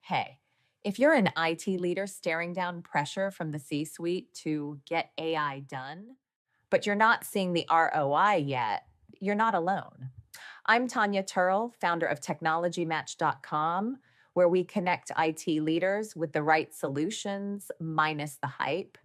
Hey, if you're an IT leader staring down pressure from the C suite to get AI done, but you're not seeing the ROI yet, you're not alone. I'm Tanya Turl, founder of technologymatch.com, where we connect IT leaders with the right solutions minus the hype.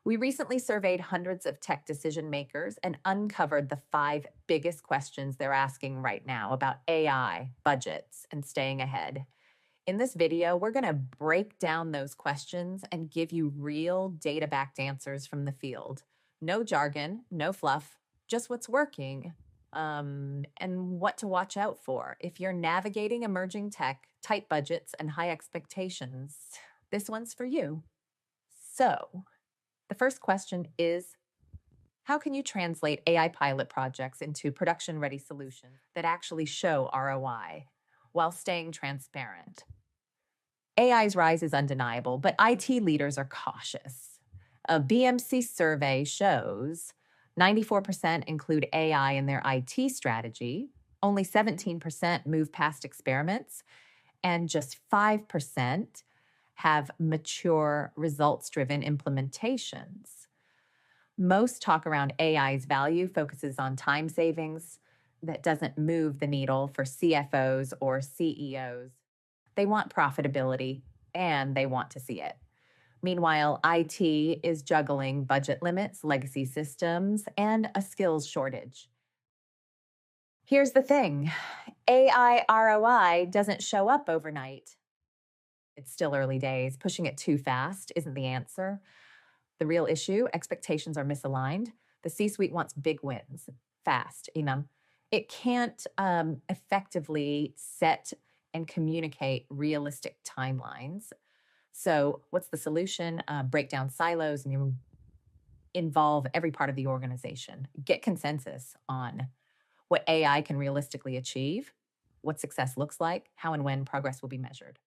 We recently surveyed hundreds of tech decision makers and uncovered the 5 biggest questions they're asking right now about AI, budgets, and staying ahead. In this video, we're going to break down those questions and give you real data-backed answers from the field. No jargon, no fluff, just what's working, and what to watch out for. If you're navigating emerging tech, tight budgets, and high expectations, this one's for you. So, the first question is, how can you translate AI pilot projects into production-ready solutions that actually show ROI while staying transparent? AI's rise is undeniable, but IT leaders are cautious. A BMC survey shows 94% include AI in their IT strategy, only 17% move past experiments, and just 5% have mature, results-driven implementations. Most talk around AI's value focuses on time savings that doesn't move the needle for CFOs or CEOs. They want profitability, and they want to see it. Meanwhile, IT is juggling budget limits, legacy systems, and a skills shortage. Here's the thing. AI ROI doesn't show up overnight. It's still early days. Pushing it too fast isn't the answer. The real issue, expectations are misaligned. The C-suite wants big wins, fast. It can't effectively set and communicate realistic timelines. So what's the solution? Break down silos and you involve every part of the organization. Get consensus on what AI can realistically achieve, what success looks like, how and when progress will be measured.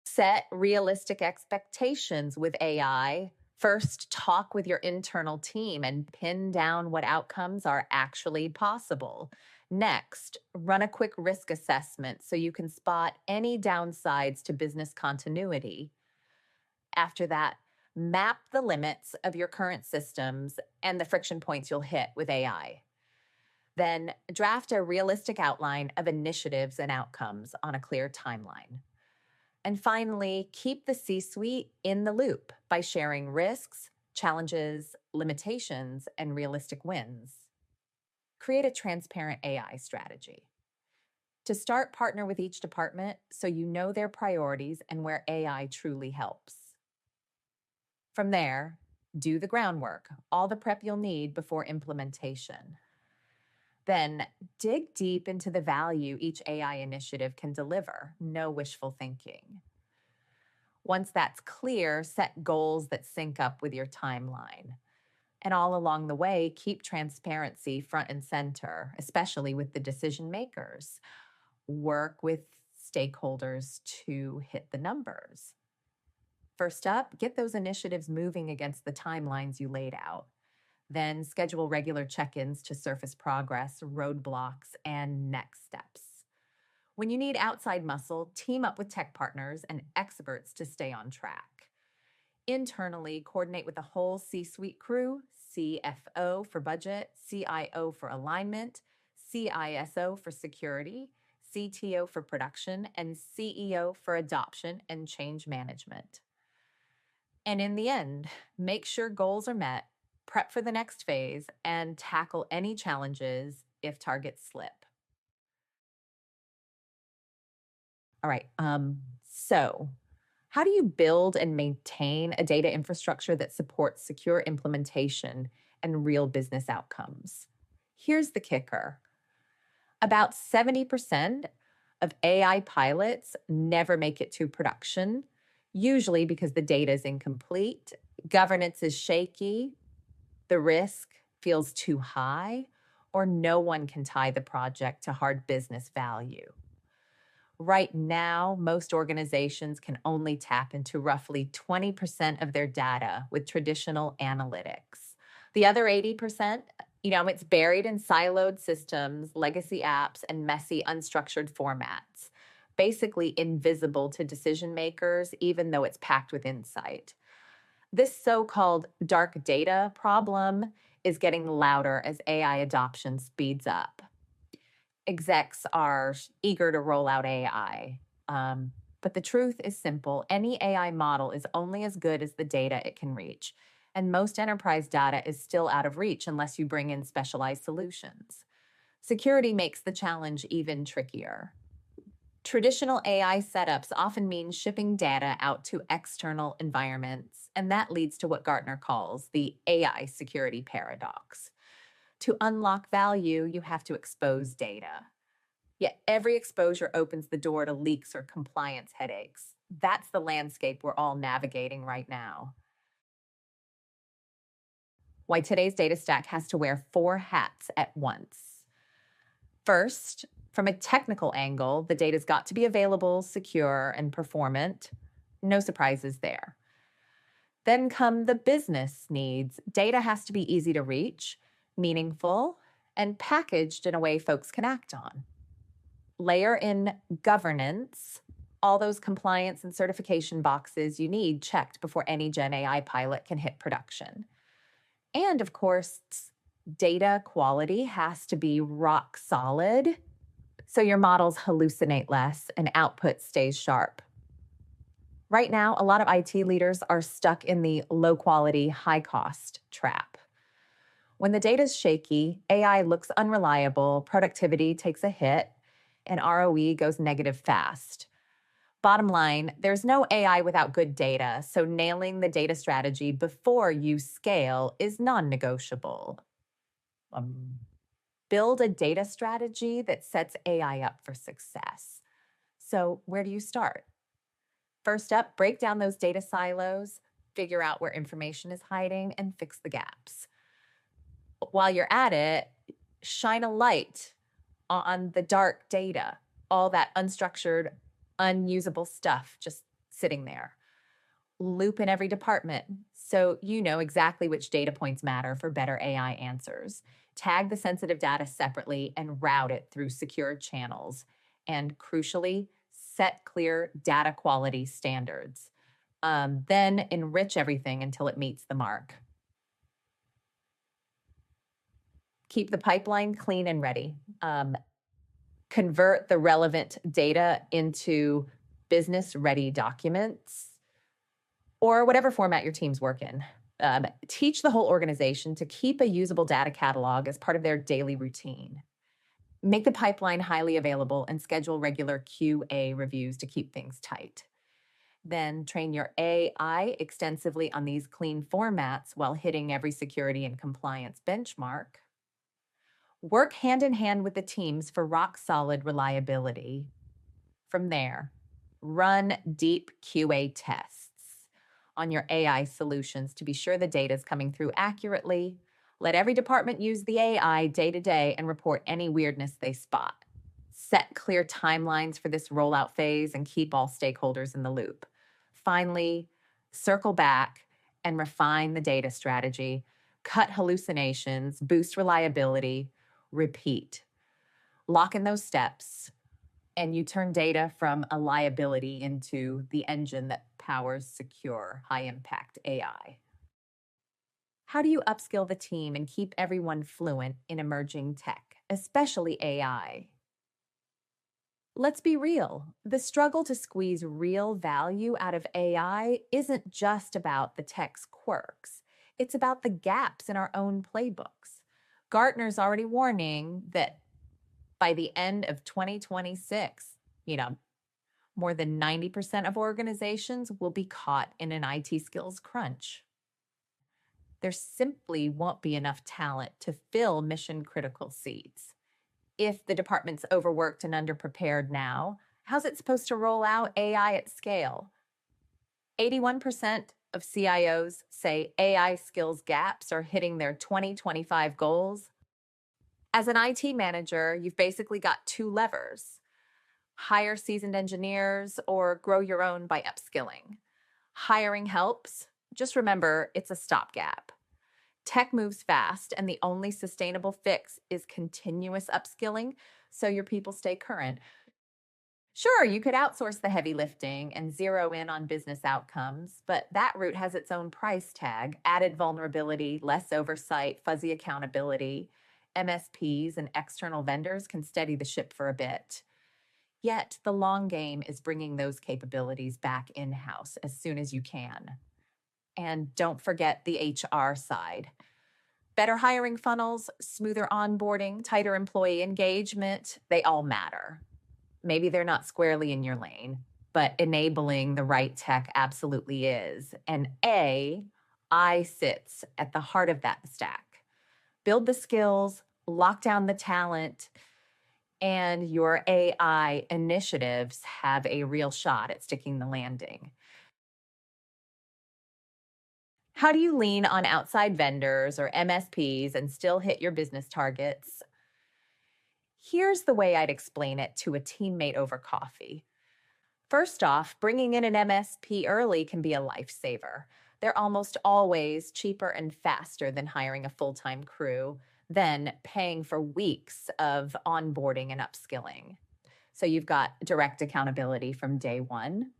Set realistic expectations with AI. First, talk with your internal team and pin down what outcomes are actually possible. Next, run a quick risk assessment so you can spot any downsides to business continuity. After that, map the limits of your current systems and the friction points you'll hit with AI. Then, draft a realistic outline of initiatives and outcomes on a clear timeline. And finally, keep the C-suite in the loop by sharing risks, challenges, limitations, and realistic wins. Create a transparent AI strategy. To start, partner with each department so you know their priorities and where AI truly helps. From there, do the groundwork, all the prep you'll need before implementation. Then dig deep into the value each AI initiative can deliver, no wishful thinking. Once that's clear, set goals that sync up with your timeline. And all along the way, keep transparency front and center, especially with the decision makers. Work with stakeholders to hit the numbers. First up, get those initiatives moving against the timelines you laid out. Then schedule regular check-ins to surface progress, roadblocks, and next steps. When you need outside muscle, team up with tech partners and experts to stay on track. Internally, coordinate with the whole C-suite crew, CFO for budget, CIO for alignment, CISO for security, CTO for production, and CEO for adoption and change management. And in the end, make sure goals are met, prep for the next phase, and tackle any challenges if targets slip. All right, so how do you build and maintain a data infrastructure that supports secure implementation and real business outcomes? Here's the kicker. About 70% of AI pilots never make it to production, usually because the data is incomplete, governance is shaky, the risk feels too high, or no one can tie the project to hard business value. Right now, most organizations can only tap into roughly 20% of their data with traditional analytics. The other 80% It's buried in siloed systems, legacy apps, and messy, unstructured formats, basically invisible to decision makers, even though it's packed with insight. This so called dark data problem is getting louder as AI adoption speeds up. Execs are eager to roll out AI. But the truth is simple: any AI model is only as good as the data it can reach. And most enterprise data is still out of reach unless you bring in specialized solutions. Security makes the challenge even trickier. Traditional AI setups often mean shipping data out to external environments, and that leads to what Gartner calls the AI security paradox. To unlock value, you have to expose data. Yet every exposure opens the door to leaks or compliance headaches. That's the landscape we're all navigating right now. Why today's data stack has to wear 4 hats at once. First, from a technical angle, the data's got to be available, secure, and performant. No surprises there. Then come the business needs. Data has to be easy to reach, meaningful, and packaged in a way folks can act on. Layer in governance, all those compliance and certification boxes you need checked before any Gen AI pilot can hit production. And of course, data quality has to be rock solid, so your models hallucinate less and output stays sharp. Right now, a lot of IT leaders are stuck in the low quality, high cost trap. When the data's shaky, AI looks unreliable, productivity takes a hit, and ROE goes negative fast. Bottom line, there's no AI without good data, so nailing the data strategy before you scale is non-negotiable. Build a data strategy that sets AI up for success. So where do you start? First up, break down those data silos, figure out where information is hiding, and fix the gaps. While you're at it, shine a light on the dark data, all that unstructured, unusable stuff just sitting there. Loop in every department so you know exactly which data points matter for better AI answers. Tag the sensitive data separately and route it through secure channels. And crucially, set clear data quality standards. Then enrich everything until it meets the mark. Keep the pipeline clean and ready. Convert the relevant data into business-ready documents or whatever format your teams work in. Teach the whole organization to keep a usable data catalog as part of their daily routine. Make the pipeline highly available and schedule regular QA reviews to keep things tight. Then train your AI extensively on these clean formats while hitting every security and compliance benchmark. Work hand in hand with the teams for rock-solid reliability. From there, run deep QA tests on your AI solutions to be sure the data is coming through accurately. Let every department use the AI day to day and report any weirdness they spot. Set clear timelines for this rollout phase and keep all stakeholders in the loop. Finally, circle back and refine the data strategy. Cut hallucinations, boost reliability, repeat. Lock in those steps, and you turn data from a liability into the engine that powers secure, high-impact AI. How do you upskill the team and keep everyone fluent in emerging tech, especially AI? Let's be real. The struggle to squeeze real value out of AI isn't just about the tech's quirks. It's about the gaps in our own playbooks. Gartner's already warning that by the end of 2026, more than 90% of organizations will be caught in an IT skills crunch. There simply won't be enough talent to fill mission-critical seats. If the department's overworked and underprepared now, how's it supposed to roll out AI at scale? 81% of CIOs say AI skills gaps are hitting their 2025 goals. As an IT manager, you've basically got 2 levers: hire seasoned engineers or grow your own by upskilling. Hiring helps. Just remember, it's a stopgap. Tech moves fast, and the only sustainable fix is continuous upskilling so your people stay current. Sure, you could outsource the heavy lifting and zero in on business outcomes, but that route has its own price tag: added vulnerability, less oversight, fuzzy accountability. MSPs and external vendors can steady the ship for a bit. Yet, the long game is bringing those capabilities back in house as soon as you can. And don't forget the HR side. Better hiring funnels, smoother onboarding, tighter employee engagement, they all matter. Maybe they're not squarely in your lane, but enabling the right tech absolutely is. And AI sits at the heart of that stack. Build the skills, lock down the talent, and your AI initiatives have a real shot at sticking the landing. How do you lean on outside vendors or MSPs and still hit your business targets? Here's the way I'd explain it to a teammate over coffee. First off, bringing in an MSP early can be a lifesaver. They're almost always cheaper and faster than hiring a full time crew, then paying for weeks of onboarding and upskilling. So you've got direct accountability from day one.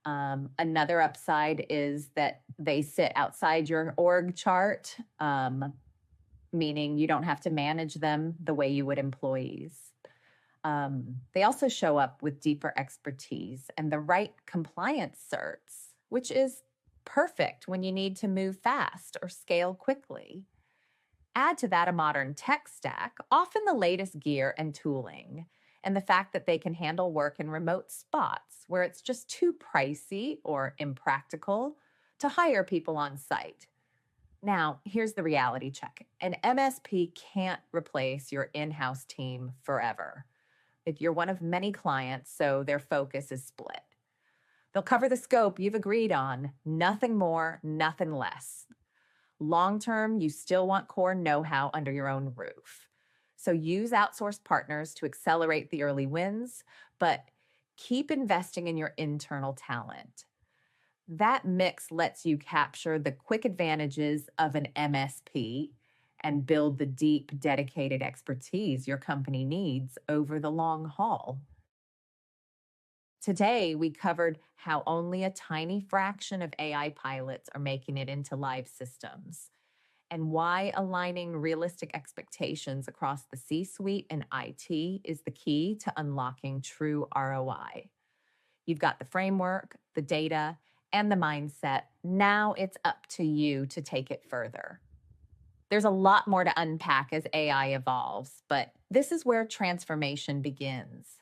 Another upside is that they sit outside your org chart, meaning you don't have to manage them the way you would employees. They also show up with deeper expertise and the right compliance certs, which is perfect when you need to move fast or scale quickly. Add to that a modern tech stack, often the latest gear and tooling, and the fact that they can handle work in remote spots where it's just too pricey or impractical to hire people on site. Now, here's the reality check: an MSP can't replace your in house team forever. If you're one of many clients, so their focus is split. They'll cover the scope you've agreed on, nothing more, nothing less. Long term, you still want core know how under your own roof. So use outsourced partners to accelerate the early wins, but keep investing in your internal talent. That mix lets you capture the quick advantages of an MSP and build the deep, dedicated expertise your company needs over the long haul. Today, we covered how only a tiny fraction of AI pilots are making it into live systems, and why aligning realistic expectations across the C suite and IT is the key to unlocking true ROI. You've got the framework, the data, and the mindset. Now it's up to you to take it further. There's a lot more to unpack as AI evolves, but this is where transformation begins.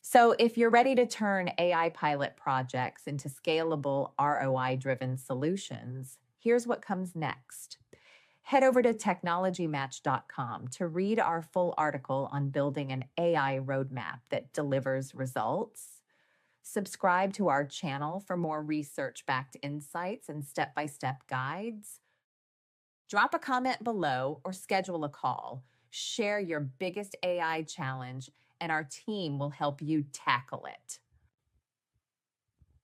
So, if you're ready to turn AI pilot projects into scalable, ROI-driven solutions, here's what comes next. Head over to technologymatch.com to read our full article on building an AI roadmap that delivers results. Subscribe to our channel for more research-backed insights and step-by-step guides. Drop a comment below or schedule a call. Share your biggest AI challenge, and our team will help you tackle it.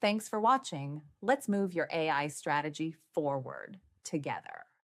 Thanks for watching. Let's move your AI strategy forward together.